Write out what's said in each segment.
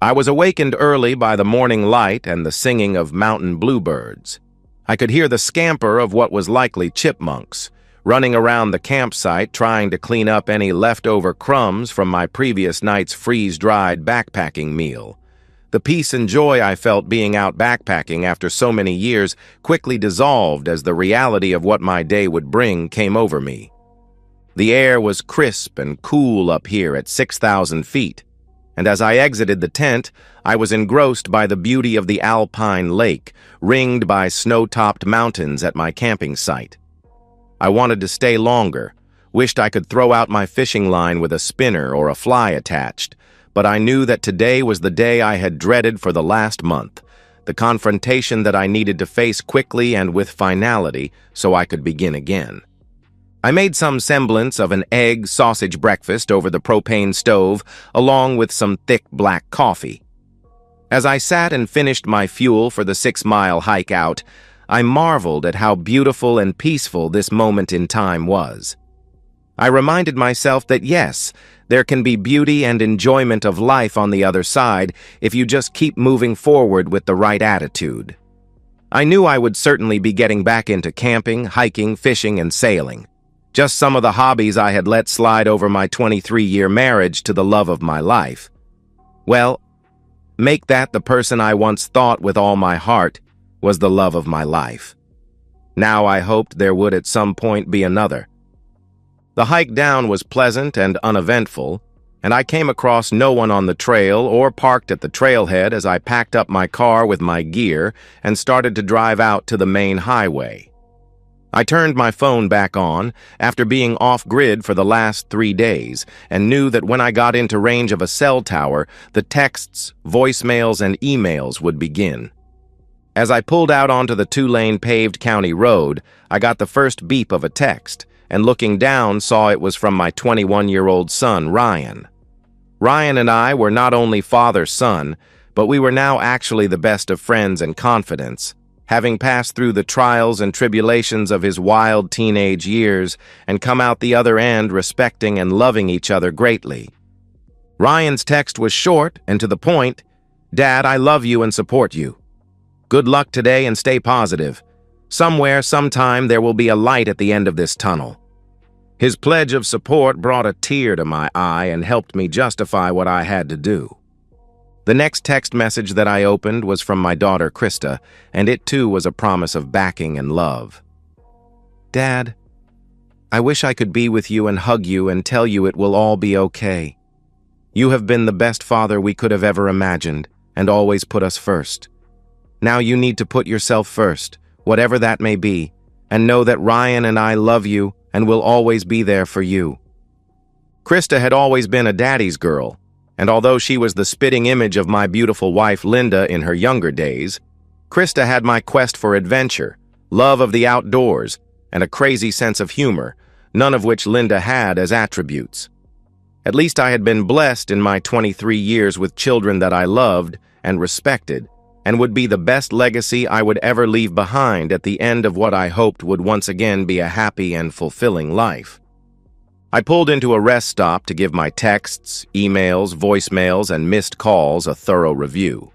I was awakened early by the morning light and the singing of mountain bluebirds. I could hear the scamper of what was likely chipmunks, running around the campsite trying to clean up any leftover crumbs from my previous night's freeze-dried backpacking meal. The peace and joy I felt being out backpacking after so many years quickly dissolved as the reality of what my day would bring came over me. The air was crisp and cool up here at 6,000 feet, and as I exited the tent, I was engrossed by the beauty of the alpine lake, ringed by snow-topped mountains at my camping site. I wanted to stay longer, wished I could throw out my fishing line with a spinner or a fly attached, but I knew that today was the day I had dreaded for the last month, the confrontation that I needed to face quickly and with finality so I could begin again. I made some semblance of an egg-sausage breakfast over the propane stove, along with some thick black coffee. As I sat and finished my fuel for the 6-mile hike out, I marveled at how beautiful and peaceful this moment in time was. I reminded myself that yes, there can be beauty and enjoyment of life on the other side if you just keep moving forward with the right attitude. I knew I would certainly be getting back into camping, hiking, fishing, and sailing. Just some of the hobbies I had let slide over my 23-year marriage to the love of my life. Well, make that the person I once thought with all my heart was the love of my life. Now I hoped there would at some point be another. The hike down was pleasant and uneventful, and I came across no one on the trail or parked at the trailhead as I packed up my car with my gear and started to drive out to the main highway. I turned my phone back on after being off-grid for the last 3 days and knew that when I got into range of a cell tower, the texts, voicemails, and emails would begin. As I pulled out onto the 2-lane paved county road, I got the first beep of a text, and looking down saw it was from my 21-year-old son, Ryan. Ryan and I were not only father-son, but we were now actually the best of friends and confidants, having passed through the trials and tribulations of his wild teenage years and come out the other end respecting and loving each other greatly. Ryan's text was short and to the point. "Dad, I love you and support you. Good luck today and stay positive. Somewhere, sometime, there will be a light at the end of this tunnel." His pledge of support brought a tear to my eye and helped me justify what I had to do. The next text message that I opened was from my daughter, Krista, and it too was a promise of backing and love. "Dad, I wish I could be with you and hug you and tell you it will all be okay. You have been the best father we could have ever imagined and always put us first. Now you need to put yourself first, whatever that may be, and know that Ryan and I love you and will always be there for you." Krista had always been a daddy's girl, and although she was the spitting image of my beautiful wife Linda in her younger days, Krista had my quest for adventure, love of the outdoors, and a crazy sense of humor, none of which Linda had as attributes. At least I had been blessed in my 23 years with children that I loved and respected, and would be the best legacy I would ever leave behind at the end of what I hoped would once again be a happy and fulfilling life. I pulled into a rest stop to give my texts, emails, voicemails, and missed calls a thorough review.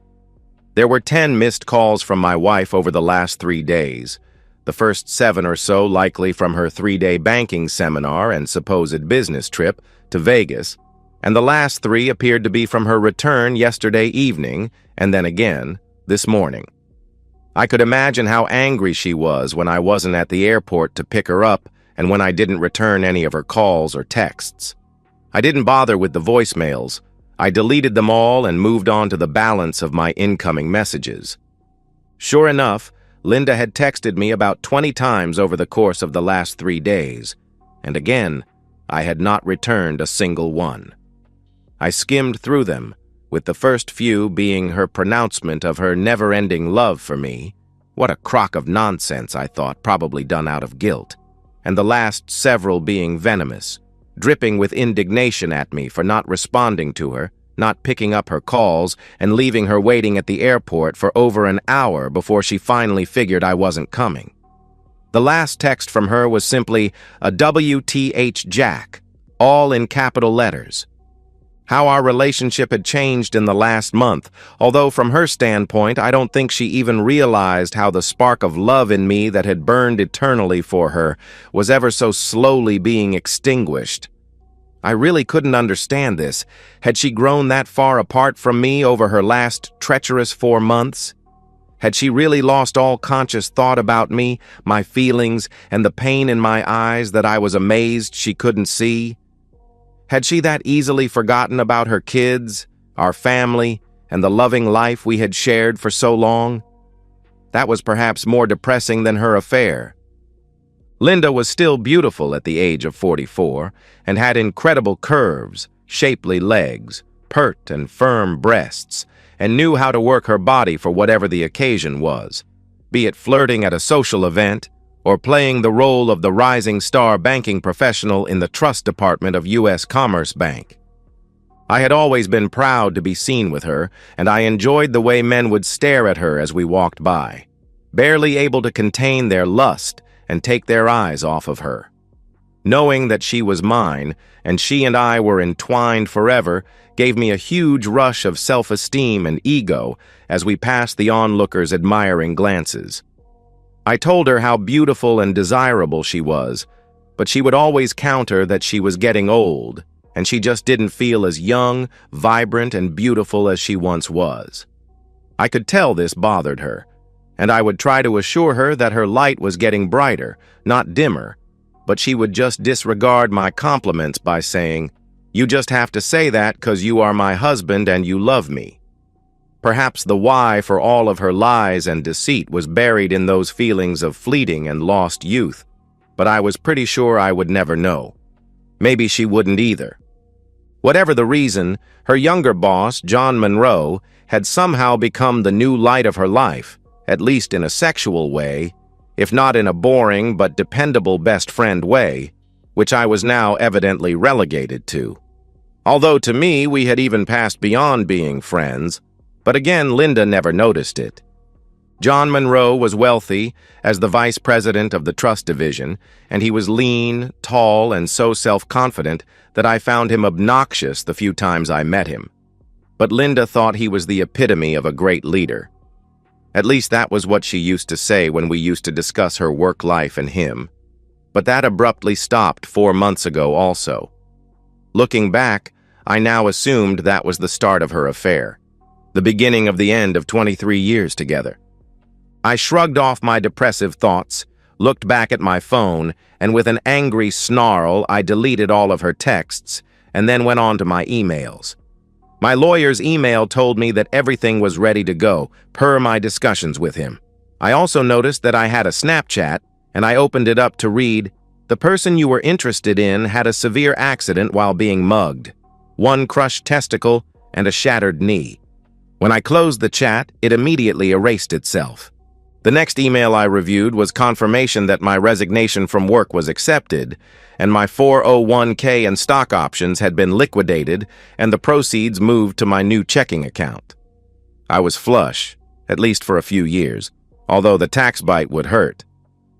There were 10 missed calls from my wife over the last 3 days, the first 7 or so likely from her 3-day banking seminar and supposed business trip to Vegas, and the last 3 appeared to be from her return yesterday evening and then again this morning. I could imagine how angry she was when I wasn't at the airport to pick her up and when I didn't return any of her calls or texts. I didn't bother with the voicemails. I deleted them all and moved on to the balance of my incoming messages. Sure enough, Linda had texted me about 20 times over the course of the last 3 days, and again, I had not returned a single one. I skimmed through them, with the first few being her pronouncement of her never-ending love for me. What a crock of nonsense, I thought, probably done out of guilt. And the last several being venomous, dripping with indignation at me for not responding to her, not picking up her calls, and leaving her waiting at the airport for over an hour before she finally figured I wasn't coming. The last text from her was simply a WTH Jack, all in capital letters. How our relationship had changed in the last month, although from her standpoint, I don't think she even realized how the spark of love in me that had burned eternally for her was ever so slowly being extinguished. I really couldn't understand this. Had she grown that far apart from me over her last treacherous 4 months? Had she really lost all conscious thought about me, my feelings, and the pain in my eyes that I was amazed she couldn't see? Had she that easily forgotten about her kids, our family, and the loving life we had shared for so long? That was perhaps more depressing than her affair. Linda was still beautiful at the age of 44 and had incredible curves, shapely legs, pert and firm breasts, and knew how to work her body for whatever the occasion was, be it flirting at a social event or playing the role of the rising star banking professional in the trust department of U.S. Commerce Bank. I had always been proud to be seen with her, and I enjoyed the way men would stare at her as we walked by, barely able to contain their lust and take their eyes off of her. Knowing that she was mine, and she and I were entwined forever, gave me a huge rush of self-esteem and ego as we passed the onlookers' admiring glances. I told her how beautiful and desirable she was, but she would always counter that she was getting old, and she just didn't feel as young, vibrant, and beautiful as she once was. I could tell this bothered her, and I would try to assure her that her light was getting brighter, not dimmer, but she would just disregard my compliments by saying, "You just have to say that 'cause you are my husband and you love me." Perhaps the why for all of her lies and deceit was buried in those feelings of fleeting and lost youth, but I was pretty sure I would never know. Maybe she wouldn't either. Whatever the reason, her younger boss, John Monroe, had somehow become the new light of her life, at least in a sexual way, if not in a boring but dependable best friend way, which I was now evidently relegated to. Although to me we had even passed beyond being friends, but again Linda never noticed it. John Monroe was wealthy as the vice president of the trust division, and he was lean, tall, and so self-confident that I found him obnoxious the few times I met him. But Linda thought he was the epitome of a great leader. At least that was what she used to say when we used to discuss her work life and him. But that abruptly stopped 4 months ago also. Looking back, I now assumed that was the start of her affair, the beginning of the end of 23 years together. I shrugged off my depressive thoughts, looked back at my phone, and with an angry snarl, I deleted all of her texts and then went on to my emails. My lawyer's email told me that everything was ready to go, per my discussions with him. I also noticed that I had a Snapchat, and I opened it up to read, "The person you were interested in had a severe accident while being mugged. 1 crushed testicle and a shattered knee." When I closed the chat, it immediately erased itself. The next email I reviewed was confirmation that my resignation from work was accepted, and my 401k and stock options had been liquidated and the proceeds moved to my new checking account. I was flush, at least for a few years, although the tax bite would hurt.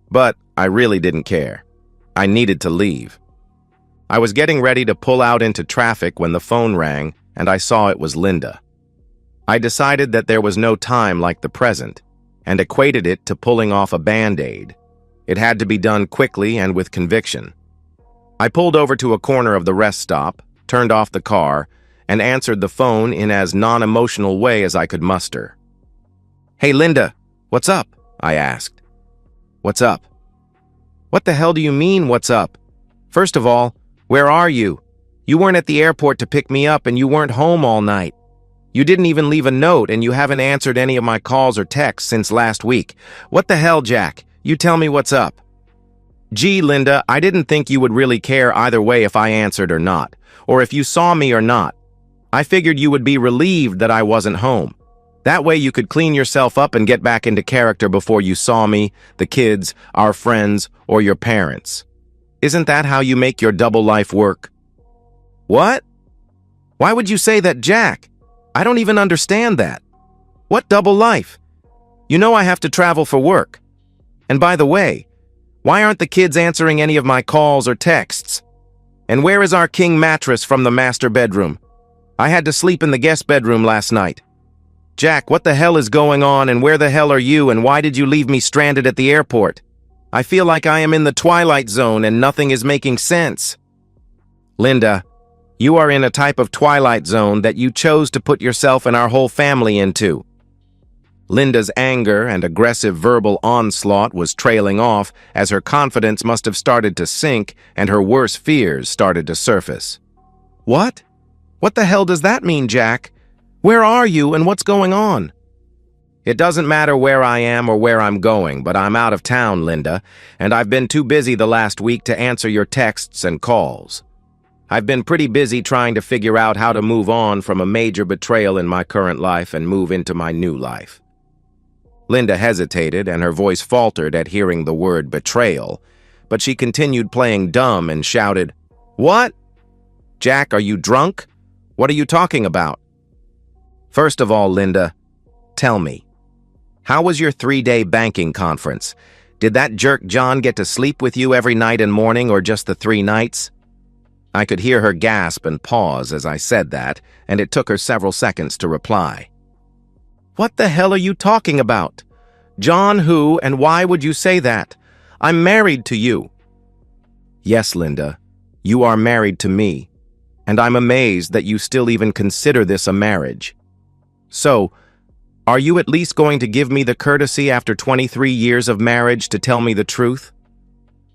But I really didn't care. I needed to leave. I was getting ready to pull out into traffic when the phone rang and I saw it was Linda. I decided that there was no time like the present, and equated it to pulling off a Band-Aid. It had to be done quickly and with conviction. I pulled over to a corner of the rest stop, turned off the car, and answered the phone in as non-emotional way as I could muster. "Hey, Linda, what's up?" I asked. "What's up?" "What the hell do you mean, what's up? First of all, where are you? You weren't at the airport to pick me up and you weren't home all night. You didn't even leave a note and you haven't answered any of my calls or texts since last week. What the hell, Jack? You tell me what's up." "Gee, Linda, I didn't think you would really care either way if I answered or not, or if you saw me or not. I figured you would be relieved that I wasn't home. That way you could clean yourself up and get back into character before you saw me, the kids, our friends, or your parents. Isn't that how you make your double life work?" "What? Why would you say that, Jack? I don't even understand that. What double life? You know I have to travel for work. And by the way, why aren't the kids answering any of my calls or texts? And where is our king mattress from the master bedroom? I had to sleep in the guest bedroom last night. Jack, what the hell is going on, and where the hell are you, and why did you leave me stranded at the airport? I feel like I am in the Twilight Zone and nothing is making sense. Linda, you are in a type of Twilight Zone that you chose to put yourself and our whole family into. Linda's anger and aggressive verbal onslaught was trailing off as her confidence must have started to sink and her worst fears started to surface. What? What the hell does that mean, Jack? Where are you and what's going on? It doesn't matter where I am or where I'm going, but I'm out of town, Linda, and I've been too busy the last week to answer your texts and calls. I've been pretty busy trying to figure out how to move on from a major betrayal in my current life and move into my new life. Linda hesitated and her voice faltered at hearing the word betrayal, but she continued playing dumb and shouted, "What? Jack, are you drunk? What are you talking about?" First of all, Linda, tell me, how was your 3-day banking conference? Did that jerk John get to sleep with you every night and morning or just the 3 nights? I could hear her gasp and pause as I said that, and it took her several seconds to reply. What the hell are you talking about? John who, and why would you say that? I'm married to you. Yes, Linda, you are married to me, and I'm amazed that you still even consider this a marriage. So, are you at least going to give me the courtesy after 23 years of marriage to tell me the truth?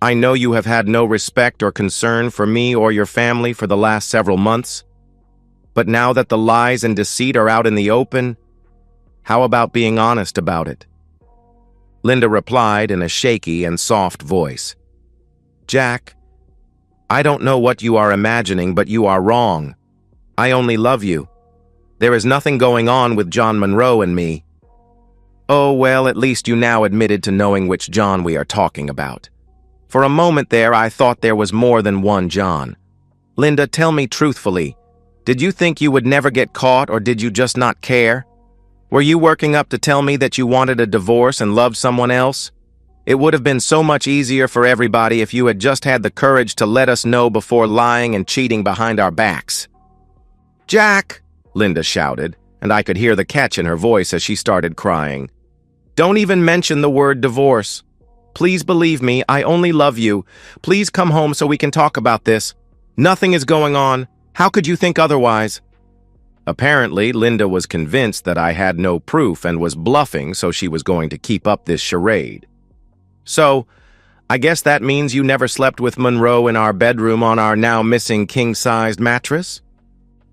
I know you have had no respect or concern for me or your family for the last several months, but now that the lies and deceit are out in the open, how about being honest about it? Linda replied in a shaky and soft voice. Jack, I don't know what you are imagining, but you are wrong. I only love you. There is nothing going on with John Monroe and me. Oh, well, at least you now admitted to knowing which John we are talking about. For a moment there, I thought there was more than one John. Linda, tell me truthfully, did you think you would never get caught, or did you just not care? Were you working up to tell me that you wanted a divorce and loved someone else? It would have been so much easier for everybody if you had just had the courage to let us know before lying and cheating behind our backs. Jack, Linda shouted, and I could hear the catch in her voice as she started crying. Don't even mention the word divorce. Please believe me, I only love you. Please come home so we can talk about this. Nothing is going on. How could you think otherwise? Apparently, Linda was convinced that I had no proof and was bluffing, so she was going to keep up this charade. So, I guess that means you never slept with Monroe in our bedroom on our now missing king-sized mattress?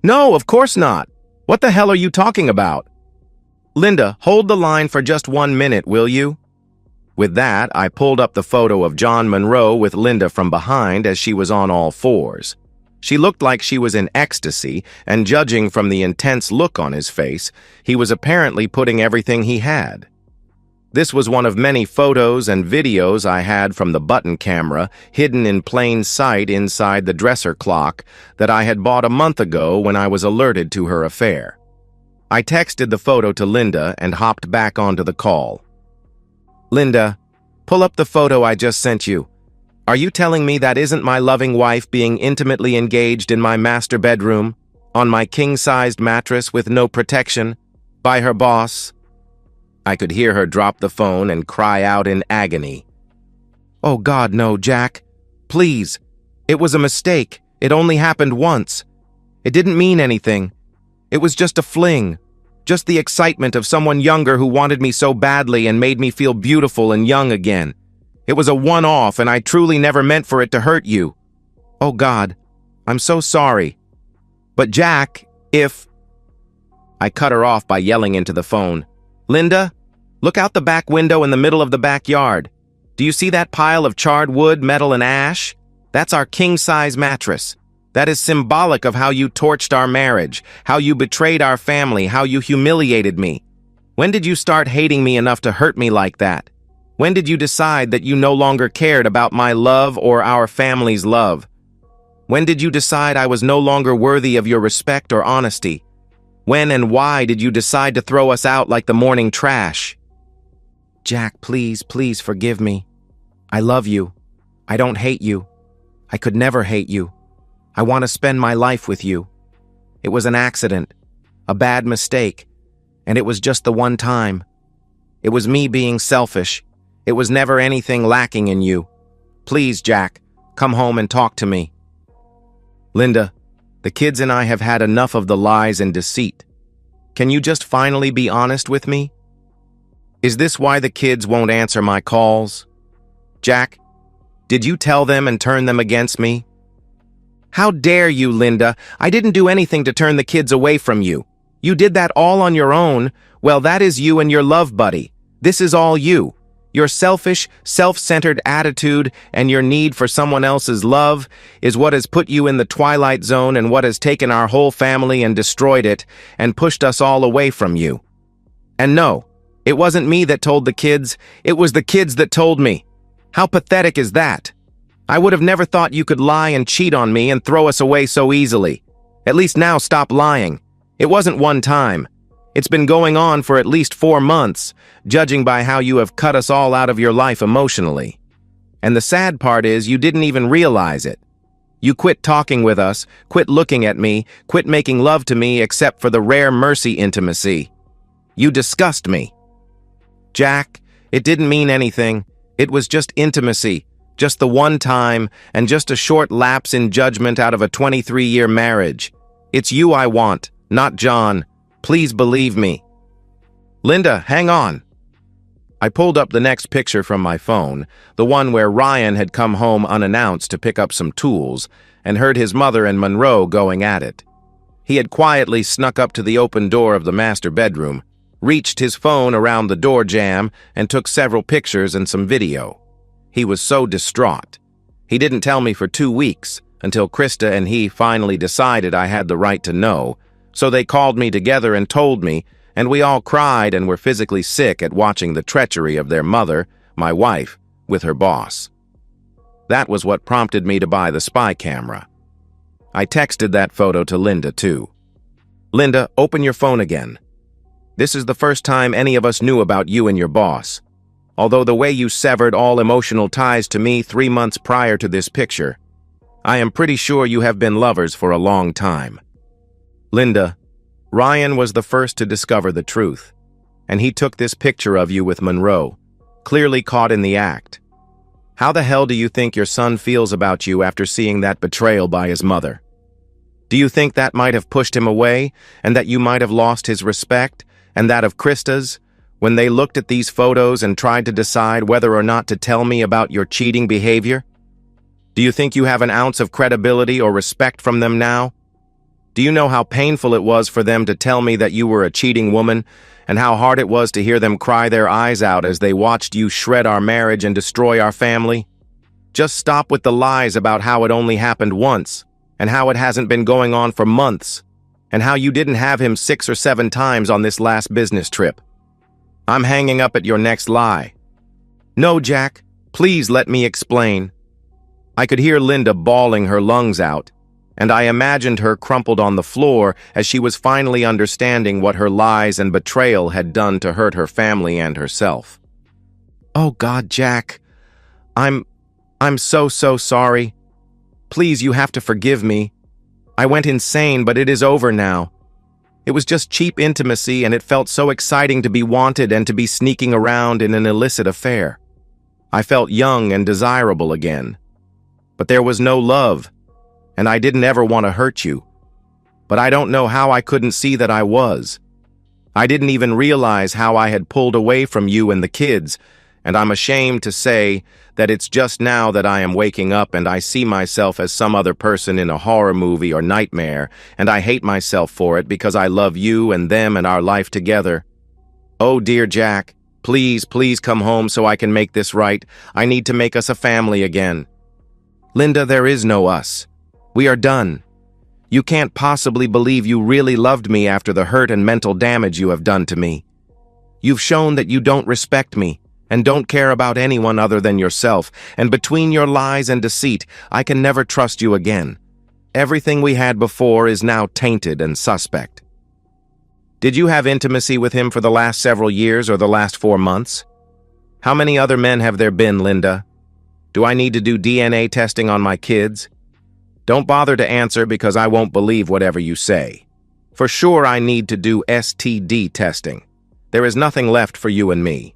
No, of course not. What the hell are you talking about? Linda, hold the line for just 1 minute, will you? With that, I pulled up the photo of John Monroe with Linda from behind as she was on all fours. She looked like she was in ecstasy, and judging from the intense look on his face, he was apparently putting everything he had. This was one of many photos and videos I had from the button camera hidden in plain sight inside the dresser clock that I had bought a month ago when I was alerted to her affair. I texted the photo to Linda and hopped back onto the call. Linda, pull up the photo I just sent you. Are you telling me that isn't my loving wife being intimately engaged in my master bedroom, on my king-sized mattress with no protection, by her boss? I could hear her drop the phone and cry out in agony. Oh God, no, Jack. Please. It was a mistake. It only happened once. It didn't mean anything. It was just a fling. Just the excitement of someone younger who wanted me so badly and made me feel beautiful and young again. It was a one-off, and I truly never meant for it to hurt you. Oh God, I'm so sorry. But Jack, if... I cut her off by yelling into the phone. Linda, look out the back window in the middle of the backyard. Do you see that pile of charred wood, metal, and ash? That's our king-size mattress. That is symbolic of how you torched our marriage, how you betrayed our family, how you humiliated me. When did you start hating me enough to hurt me like that? When did you decide that you no longer cared about my love or our family's love? When did you decide I was no longer worthy of your respect or honesty? When and why did you decide to throw us out like the morning trash? Jack, please, please forgive me. I love you. I don't hate you. I could never hate you. I want to spend my life with you. It was an accident, a bad mistake, and it was just the one time. It was me being selfish. It was never anything lacking in you. Please, Jack, come home and talk to me. Linda, the kids and I have had enough of the lies and deceit. Can you just finally be honest with me? Is this why the kids won't answer my calls? Jack, did you tell them and turn them against me? How dare you, Linda? I didn't do anything to turn the kids away from you. You did that all on your own. Well, that is you and your love buddy. This is all you. Your selfish, self-centered attitude and your need for someone else's love is what has put you in the twilight zone and what has taken our whole family and destroyed it and pushed us all away from you. And no, it wasn't me that told the kids, it was the kids that told me. How pathetic is that? I would have never thought you could lie and cheat on me and throw us away so easily. At least now stop lying. It wasn't one time. It's been going on for at least 4 months, judging by how you have cut us all out of your life emotionally. And the sad part is you didn't even realize it. You quit talking with us, quit looking at me, quit making love to me except for the rare mercy intimacy. You disgust me. Jack, it didn't mean anything. It was just intimacy, just the one time, and just a short lapse in judgment out of a 23-year marriage. It's you I want, not John. Please believe me. Linda, hang on. I pulled up the next picture from my phone, the one where Ryan had come home unannounced to pick up some tools, and heard his mother and Monroe going at it. He had quietly snuck up to the open door of the master bedroom, reached his phone around the door jamb, and took several pictures and some video. He was so distraught. He didn't tell me for 2 weeks, until Krista and he finally decided I had the right to know, so they called me together and told me, and we all cried and were physically sick at watching the treachery of their mother, my wife, with her boss. That was what prompted me to buy the spy camera. I texted that photo to Linda, too. Linda, open your phone again. This is the first time any of us knew about you and your boss. Although the way you severed all emotional ties to me 3 months prior to this picture, I am pretty sure you have been lovers for a long time. Linda, Ryan was the first to discover the truth, and he took this picture of you with Monroe, clearly caught in the act. How the hell do you think your son feels about you after seeing that betrayal by his mother? Do you think that might have pushed him away, and that you might have lost his respect, and that of Krista's, when they looked at these photos and tried to decide whether or not to tell me about your cheating behavior? Do you think you have an ounce of credibility or respect from them now? Do you know how painful it was for them to tell me that you were a cheating woman, and how hard it was to hear them cry their eyes out as they watched you shred our marriage and destroy our family? Just stop with the lies about how it only happened once, and how it hasn't been going on for months, and how you didn't have him 6 or 7 times on this last business trip. I'm hanging up at your next lie. No, Jack, please let me explain. I could hear Linda bawling her lungs out, and I imagined her crumpled on the floor as she was finally understanding what her lies and betrayal had done to hurt her family and herself. Oh God, Jack, I'm so sorry. Please, you have to forgive me. I went insane, but it is over now. It was just cheap intimacy, and it felt so exciting to be wanted and to be sneaking around in an illicit affair. I felt young and desirable again. But there was no love, and I didn't ever want to hurt you. But I don't know how I couldn't see that I was. I didn't even realize how I had pulled away from you and the kids, and I'm ashamed to say that it's just now that I am waking up and I see myself as some other person in a horror movie or nightmare, and I hate myself for it because I love you and them and our life together. Oh, dear Jack, please come home so I can make this right. I need to make us a family again. Linda, there is no us. We are done. You can't possibly believe you really loved me after the hurt and mental damage you have done to me. You've shown that you don't respect me and don't care about anyone other than yourself, and between your lies and deceit, I can never trust you again. Everything we had before is now tainted and suspect. Did you have intimacy with him for the last several years or the last 4 months? How many other men have there been, Linda? Do I need to do DNA testing on my kids? Don't bother to answer because I won't believe whatever you say. For sure I need to do STD testing. There is nothing left for you and me.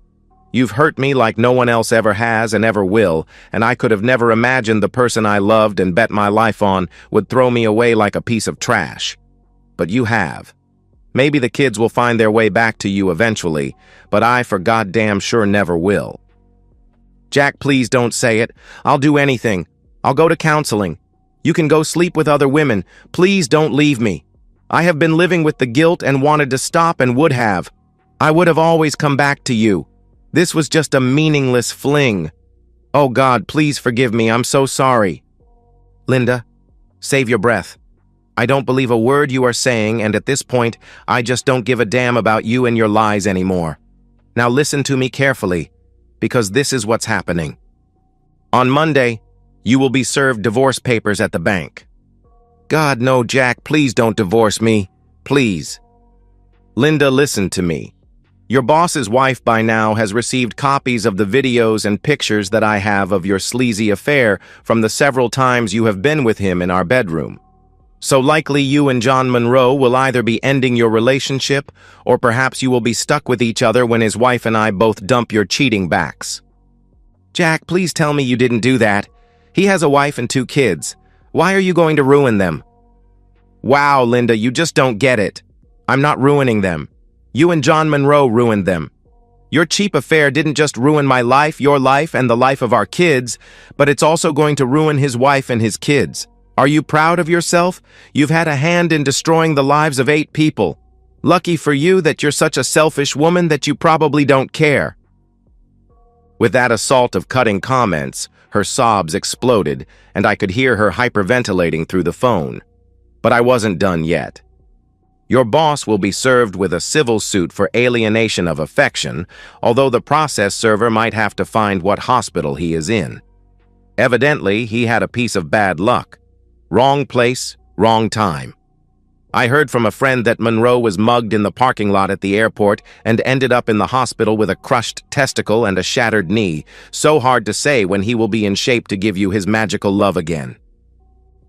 You've hurt me like no one else ever has and ever will, and I could have never imagined the person I loved and bet my life on would throw me away like a piece of trash. But you have. Maybe the kids will find their way back to you eventually, but I for goddamn sure never will. Jack, please don't say it. I'll do anything. I'll go to counseling. You can go sleep with other women. Please don't leave me. I have been living with the guilt and wanted to stop and would have. I would have always come back to you. This was just a meaningless fling. Oh God, please forgive me. I'm so sorry. Linda, save your breath. I don't believe a word you are saying, and at this point, I just don't give a damn about you and your lies anymore. Now listen to me carefully, because this is what's happening. On Monday, you will be served divorce papers at the bank. God, no, Jack, please don't divorce me. Please. Linda, listen to me. Your boss's wife by now has received copies of the videos and pictures that I have of your sleazy affair from the several times you have been with him in our bedroom. So likely you and John Monroe will either be ending your relationship, or perhaps you will be stuck with each other when his wife and I both dump your cheating backs. Jack, please tell me you didn't do that. He has a wife and 2 kids. Why are you going to ruin them? Wow, Linda, you just don't get it. I'm not ruining them. You and John Monroe ruined them. Your cheap affair didn't just ruin my life, your life, and the life of our kids, but it's also going to ruin his wife and his kids. Are you proud of yourself? You've had a hand in destroying the lives of 8 people. Lucky for you that you're such a selfish woman that you probably don't care. With that assault of cutting comments, her sobs exploded, and I could hear her hyperventilating through the phone. But I wasn't done yet. Your boss will be served with a civil suit for alienation of affection, although the process server might have to find what hospital he is in. Evidently, he had a piece of bad luck. Wrong place, wrong time. I heard from a friend that Monroe was mugged in the parking lot at the airport and ended up in the hospital with a crushed testicle and a shattered knee. So hard to say when he will be in shape to give you his magical love again.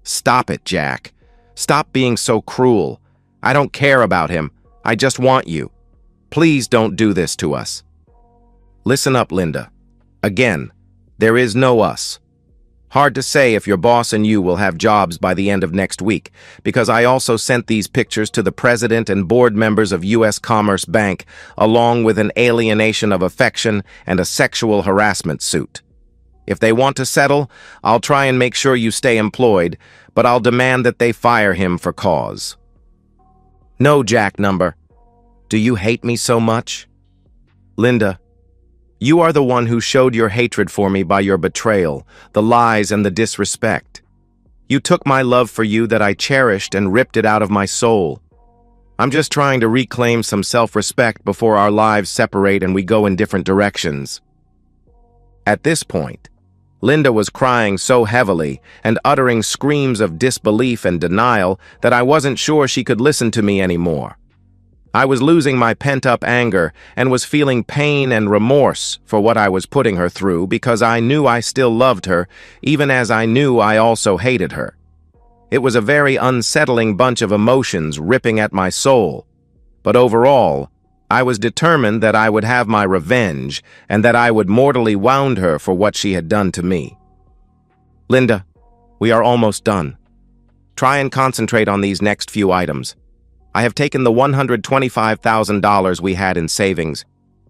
Stop it, Jack. Stop being so cruel. I don't care about him. I just want you. Please don't do this to us. Listen up, Linda. Again, there is no us. Hard to say if your boss and you will have jobs by the end of next week, because I also sent these pictures to the president and board members of U.S. Commerce Bank, along with an alienation of affection and a sexual harassment suit. If they want to settle, I'll try and make sure you stay employed, but I'll demand that they fire him for cause. No, Jack number. Do you hate me so much? Linda, you are the one who showed your hatred for me by your betrayal, the lies and the disrespect. You took my love for you that I cherished and ripped it out of my soul. I'm just trying to reclaim some self-respect before our lives separate and we go in different directions. At this point, Linda was crying so heavily and uttering screams of disbelief and denial that I wasn't sure she could listen to me anymore. I was losing my pent-up anger and was feeling pain and remorse for what I was putting her through because I knew I still loved her, even as I knew I also hated her. It was a very unsettling bunch of emotions ripping at my soul, but overall, I was determined that I would have my revenge and that I would mortally wound her for what she had done to me. Linda, we are almost done. Try and concentrate on these next few items. I have taken the $125,000 we had in savings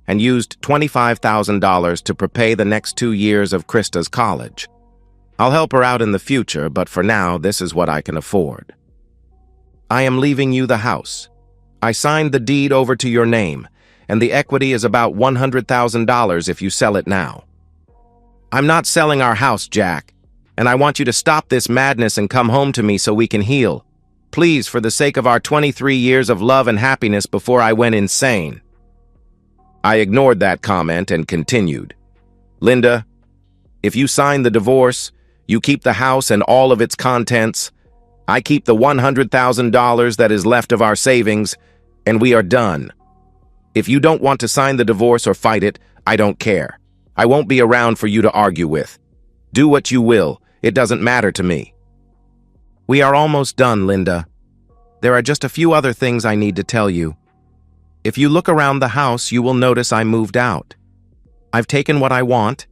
and used $25,000 to prepay the next 2 years of Krista's college. I'll help her out in the future, but for now, this is what I can afford. I am leaving you the house. I signed the deed over to your name, and the equity is about $100,000 if you sell it now. I'm not selling our house, Jack, and I want you to stop this madness and come home to me so we can heal. Please, for the sake of our 23 years of love and happiness before I went insane. I ignored that comment and continued. Linda, if you sign the divorce, you keep the house and all of its contents. I keep the $100,000 that is left of our savings, and we are done. If you don't want to sign the divorce or fight it, I don't care. I won't be around for you to argue with. Do what you will. It doesn't matter to me. We are almost done, Linda. there are just a few other things I need to tell you. If you look around the house, you will notice I moved out. I've taken what I want,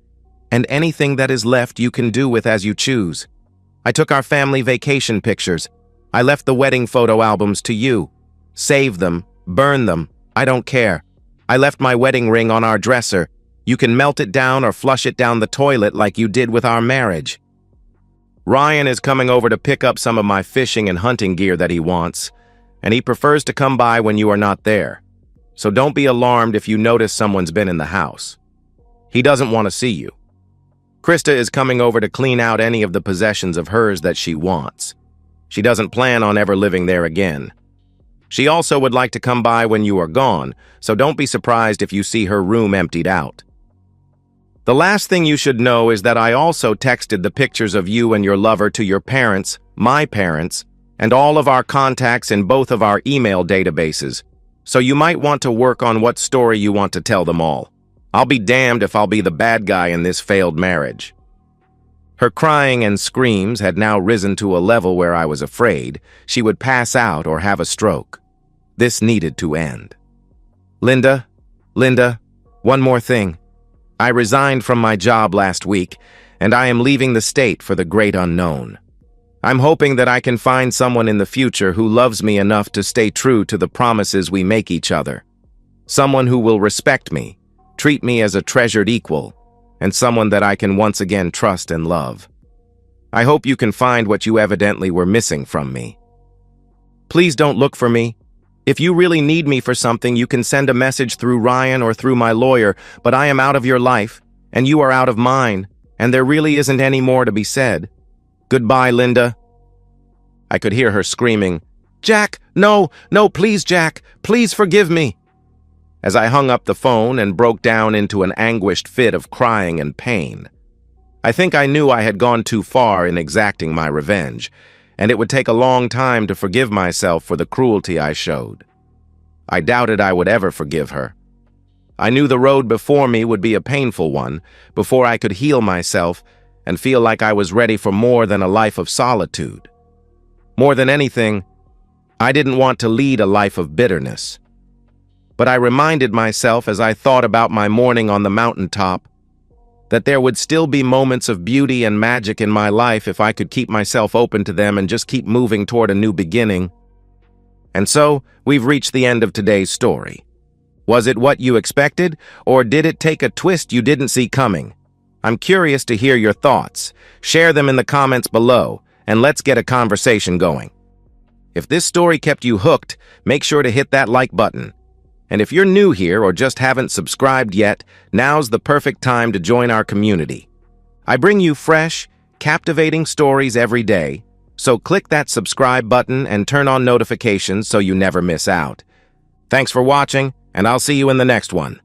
and anything that is left you can do with as you choose. I took our family vacation pictures. I left the wedding photo albums to you. Save them, burn them, I don't care. I left my wedding ring on our dresser. You can melt it down or flush it down the toilet like you did with our marriage. Ryan is coming over to pick up some of my fishing and hunting gear that he wants, and he prefers to come by when you are not there. So don't be alarmed if you notice someone's been in the house. He doesn't want to see you. Krista is coming over to clean out any of the possessions of hers that she wants. She doesn't plan on ever living there again. She also would like to come by when you are gone, so don't be surprised if you see her room emptied out. The last thing you should know is that I also texted the pictures of you and your lover to your parents, my parents, and all of our contacts in both of our email databases, so you might want to work on what story you want to tell them all. I'll be damned if I'll be the bad guy in this failed marriage. Her crying and screams had now risen to a level where I was afraid she would pass out or have a stroke. This needed to end. Linda, one more thing. I resigned from my job last week, and I am leaving the state for the great unknown. I'm hoping that I can find someone in the future who loves me enough to stay true to the promises we make each other. Someone who will respect me, treat me as a treasured equal, and someone that I can once again trust and love. I hope you can find what you evidently were missing from me. Please don't look for me. If you really need me for something, you can send a message through Ryan or through my lawyer, but I am out of your life, and you are out of mine, and there really isn't any more to be said. Goodbye, Linda. I could hear her screaming, "Jack, no, please, Jack, please forgive me," as I hung up the phone and broke down into an anguished fit of crying and pain. I think I knew I had gone too far in exacting my revenge, and it would take a long time to forgive myself for the cruelty I showed. I doubted I would ever forgive her. I knew the road before me would be a painful one before I could heal myself and feel like I was ready for more than a life of solitude. More than anything, I didn't want to lead a life of bitterness. But I reminded myself as I thought about my morning on the mountaintop that there would still be moments of beauty and magic in my life if I could keep myself open to them and just keep moving toward a new beginning. And so, we've reached the end of today's story. Was it what you expected, or did it take a twist you didn't see coming? I'm curious to hear your thoughts. Share them in the comments below, and let's get a conversation going. If this story kept you hooked, make sure to hit that like button. And if you're new here or just haven't subscribed yet, now's the perfect time to join our community. I bring you fresh, captivating stories every day, so click that subscribe button and turn on notifications so you never miss out. Thanks for watching, and I'll see you in the next one.